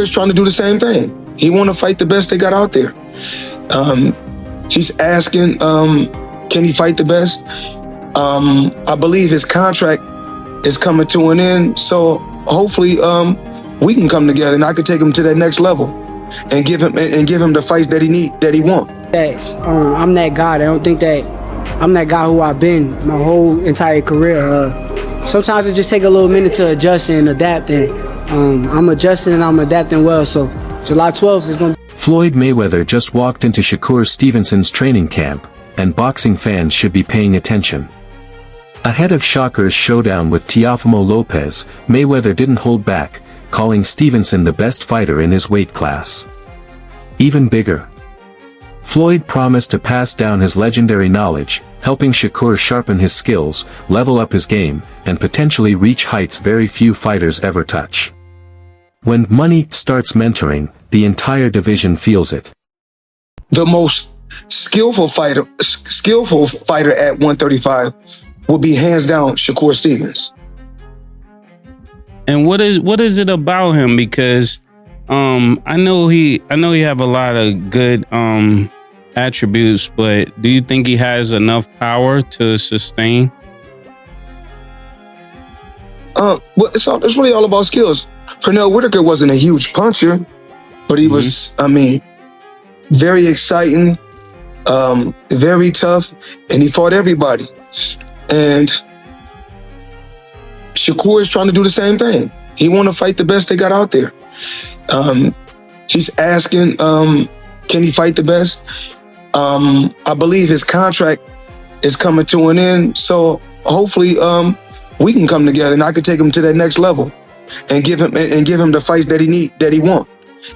is trying to do the same thing. He want to fight the best they got out there. He's asking, can he fight the best? I believe his contract is coming to an end, so hopefully we can come together and I can take him to that next level and give him the fights that he want. I'm that guy. I don't think that I'm that guy who I've been my whole entire career. Sometimes it just take a little minute to adjust and adapt, and I'm adjusting and I'm adapting well. So July 12th is going to be... Floyd Mayweather just walked into Shakur Stevenson's training camp, and boxing fans should be paying attention. Ahead of Shakur's showdown with Teofimo Lopez, Mayweather didn't hold back, calling Stevenson the best fighter in his weight class. Even bigger, Floyd promised to pass down his legendary knowledge, helping Shakur sharpen his skills, level up his game, and potentially reach heights very few fighters ever touch. When money starts mentoring, the entire division feels it. The most skillful fighter at 135 will be hands down Shakur Stevenson. And what is it about him? Because I know he have a lot of good attributes, but do you think he has enough power to sustain? Well, it's really all about skills. Pernell Whitaker wasn't a huge puncher, but he was, very exciting, very tough, and he fought everybody. And Shakur is trying to do the same thing. He want to fight the best they got out there. He's asking, can he fight the best? I believe his contract is coming to an end, so hopefully we can come together and I can take him to that next level and give him the fights that he want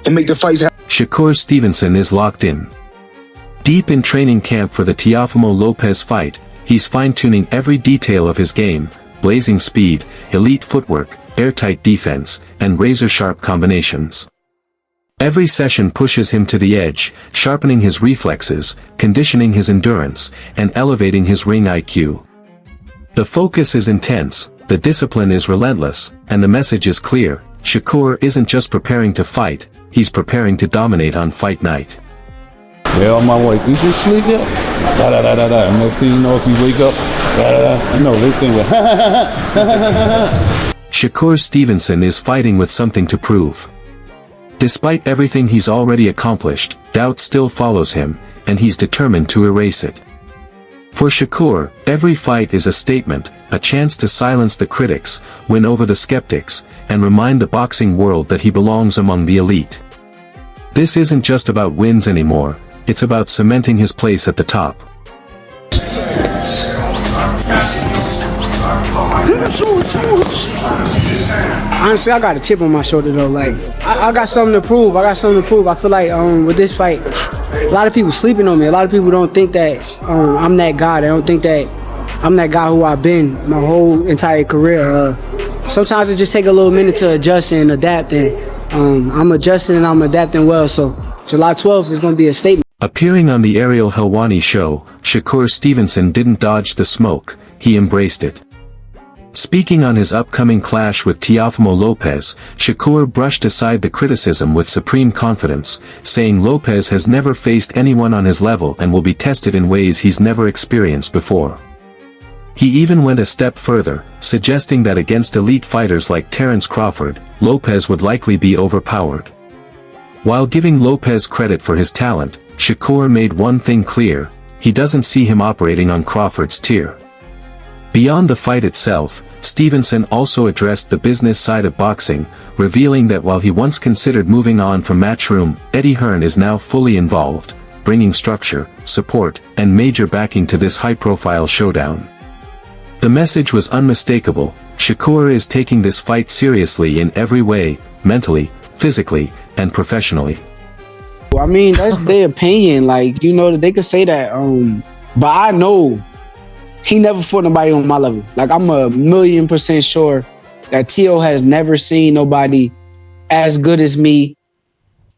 and make the fights happen. Shakur Stevenson is locked in. Deep in training camp for the Teofimo Lopez fight, he's fine-tuning every detail of his game: blazing speed, elite footwork, airtight defense, and razor-sharp combinations. Every session pushes him to the edge, sharpening his reflexes, conditioning his endurance, and elevating his ring IQ. The focus is intense, the discipline is relentless, and the message is clear: Shakur isn't just preparing to fight, he's preparing to dominate on fight night. Yeah, on my way. You just sleep up. Da-da-da-da-da. And next thing you know, if you wake up, da-da-da. You know, this thing with Shakur Stevenson is fighting with something to prove. Despite everything he's already accomplished, doubt still follows him, and he's determined to erase it. For Shakur, every fight is a statement, a chance to silence the critics, win over the skeptics, and remind the boxing world that he belongs among the elite. This isn't just about wins anymore, it's about cementing his place at the top. Honestly, I got a chip on my shoulder though. Like, I got something to prove. I feel like with this fight, a lot of people sleeping on me. A lot of people don't think that I'm that guy. They don't think that I'm that guy who I've been my whole entire career. Sometimes it just take a little minute to adjust and adapt, and I'm adjusting and I'm adapting well. So July 12th is going to be a statement. Appearing on the Ariel Helwani show, Shakur Stevenson didn't dodge the smoke, he embraced it. Speaking on his upcoming clash with Teofimo Lopez, Shakur brushed aside the criticism with supreme confidence, saying Lopez has never faced anyone on his level and will be tested in ways he's never experienced before. He even went a step further, suggesting that against elite fighters like Terence Crawford, Lopez would likely be overpowered. While giving Lopez credit for his talent, Shakur made one thing clear: he doesn't see him operating on Crawford's tier. Beyond the fight itself, Stevenson also addressed the business side of boxing, revealing that while he once considered moving on from Matchroom, Eddie Hearn is now fully involved, bringing structure, support, and major backing to this high-profile showdown. The message was unmistakable: Shakur is taking this fight seriously in every way, mentally, physically, and professionally. I mean, that's their opinion. Like, they could say that. But I know he never fought nobody on my level. Like, I'm 1,000,000% sure that Teo has never seen nobody as good as me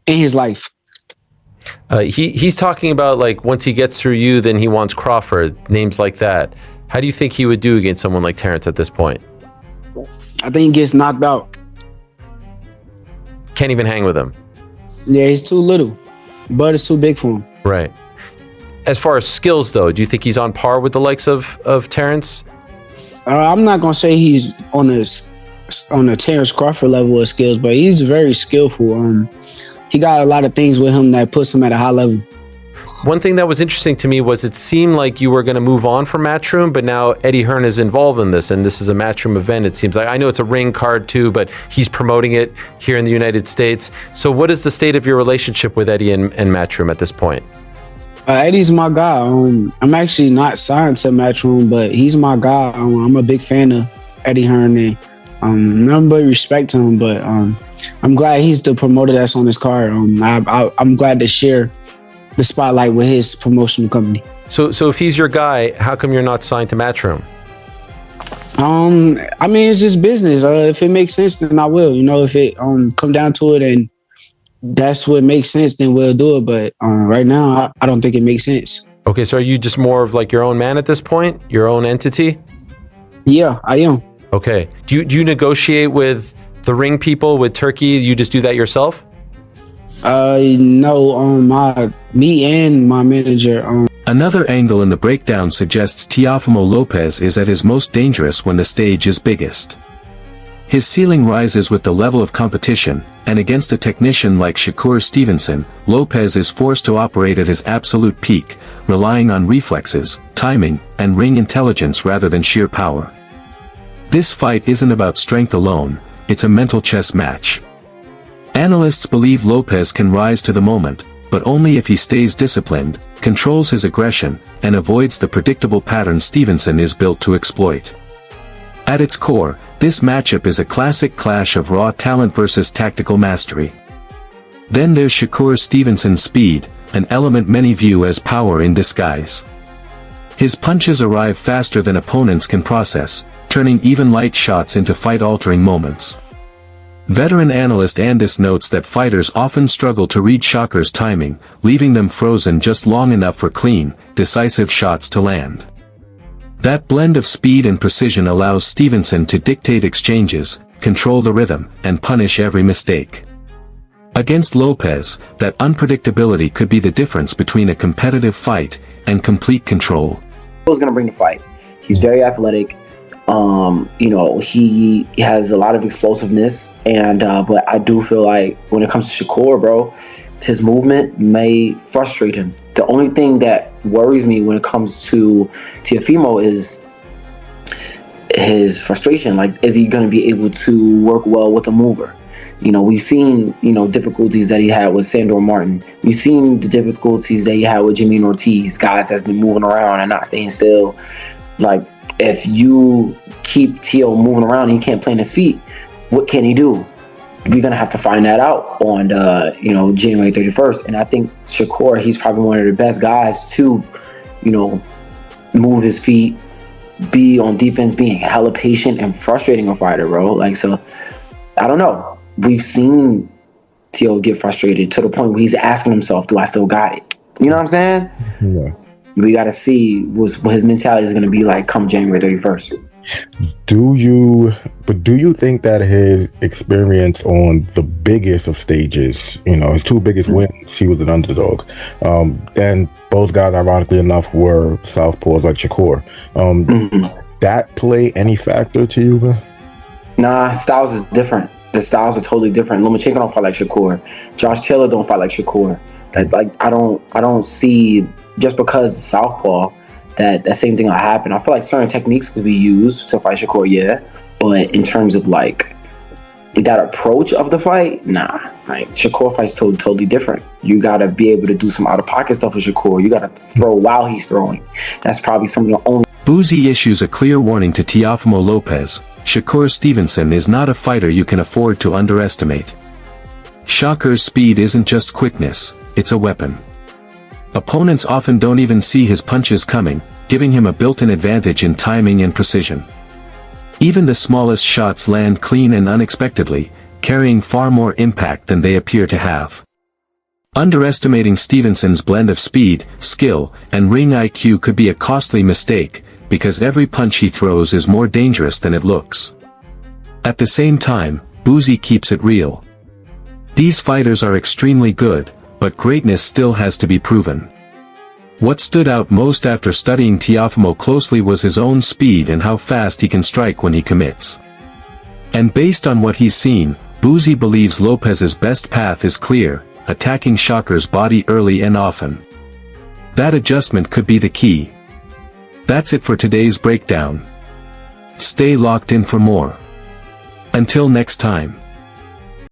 in his life. He's talking about, like, once he gets through you, then he wants Crawford, names like that. How do you think he would do against someone like Terence at this point? I think he gets knocked out. can't even hang with him. Yeah, he's too little. Bud is too big for him. Right. As far as skills, though, do you think he's on par with the likes of Terrence? I'm not gonna say he's on a Terrence Crawford level of skills, but he's very skillful. He got a lot of things with him that puts him at a high level. One thing that was interesting to me was it seemed like you were going to move on from Matchroom, but now Eddie Hearn is involved in this, and this is a Matchroom event. It seems like, I know it's a ring card too, but he's promoting it here in the United States. So what is the state of your relationship with Eddie and Matchroom at this point? Eddie's my guy. I'm actually not signed to Matchroom, but he's my guy. I'm a big fan of Eddie Hearn, and nothing but respect to him. But I'm glad he's the promoter that's on this card. I'm glad to share the spotlight with his promotional company. So if he's your guy, how come you're not signed to Matchroom? I mean, it's just business. If it makes sense, then I will. If it come down to it and that's what makes sense, then we'll do it. But right now, I don't think it makes sense. Okay, so are you just more of like your own man at this point? Your own entity? Yeah, I am. Okay. Do you negotiate with the ring people, with Turkey? You just do that yourself? No, me and my manager. Another angle in the breakdown suggests Teofimo Lopez is at his most dangerous when the stage is biggest. His ceiling rises with the level of competition, and against a technician like Shakur Stevenson, Lopez is forced to operate at his absolute peak, relying on reflexes, timing, and ring intelligence rather than sheer power. This fight isn't about strength alone, it's a mental chess match. Analysts believe Lopez can rise to the moment, but only if he stays disciplined, controls his aggression, and avoids the predictable pattern Stevenson is built to exploit. At its core, this matchup is a classic clash of raw talent versus tactical mastery. Then there's Shakur Stevenson's speed, an element many view as power in disguise. His punches arrive faster than opponents can process, turning even light shots into fight-altering moments. Veteran analyst Andis notes that fighters often struggle to read Shakur's timing, leaving them frozen just long enough for clean, decisive shots to land. That blend of speed and precision allows Stevenson to dictate exchanges, control the rhythm, and punish every mistake. Against Lopez, that unpredictability could be the difference between a competitive fight and complete control. Who's going to bring the fight? He's very athletic. He has a lot of explosiveness, and but I do feel like when it comes to Shakur, bro, his movement may frustrate him. The only thing that worries me when it comes to Teofimo is his frustration. Like, is he going to be able to work well with a mover? We've seen, difficulties that he had with Sandor Martin. We've seen the difficulties that he had with Jimmy Ortiz, guys that's been moving around and not staying still. Like, if you keep Teo moving around and he can't plant his feet, what can he do? We're going to have to find that out on, January 31st. And I think Shakur, he's probably one of the best guys to, move his feet, be on defense, being hella patient and frustrating a fighter, bro. Like, so, I don't know. We've seen Teo get frustrated to the point where he's asking himself, do I still got it? You know what I'm saying? Yeah. We got to see what his mentality is going to be like come January 31st. Do you think that his experience on the biggest of stages, his two biggest wins, he was an underdog, and both guys, ironically enough, were southpaws like Shakur. That play any factor to you, man? Nah, styles is different. The styles are totally different. Lomachenko don't fight like Shakur. Josh Taylor don't fight like Shakur. I don't see, just because southpaw, that same thing will happen. I feel like certain techniques could be used to fight Shakur, yeah. But in terms of like that approach of the fight, nah. Like, Shakur fights totally different. You gotta be able to do some out of pocket stuff with Shakur. You gotta throw while he's throwing. That's probably some of the only. Boozy issues a clear warning to Teofimo Lopez. Shakur Stevenson is not a fighter you can afford to underestimate. Shakur's speed isn't just quickness, it's a weapon. Opponents often don't even see his punches coming, giving him a built-in advantage in timing and precision. Even the smallest shots land clean and unexpectedly, carrying far more impact than they appear to have. Underestimating Stevenson's blend of speed, skill, and ring IQ could be a costly mistake, because every punch he throws is more dangerous than it looks. At the same time, Boozy keeps it real. These fighters are extremely good, but greatness still has to be proven. What stood out most after studying Teofimo closely was his own speed and how fast he can strike when he commits. And based on what he's seen, Boozy believes Lopez's best path is clear, attacking Shakur's body early and often. That adjustment could be the key. That's it for today's breakdown. Stay locked in for more. Until next time.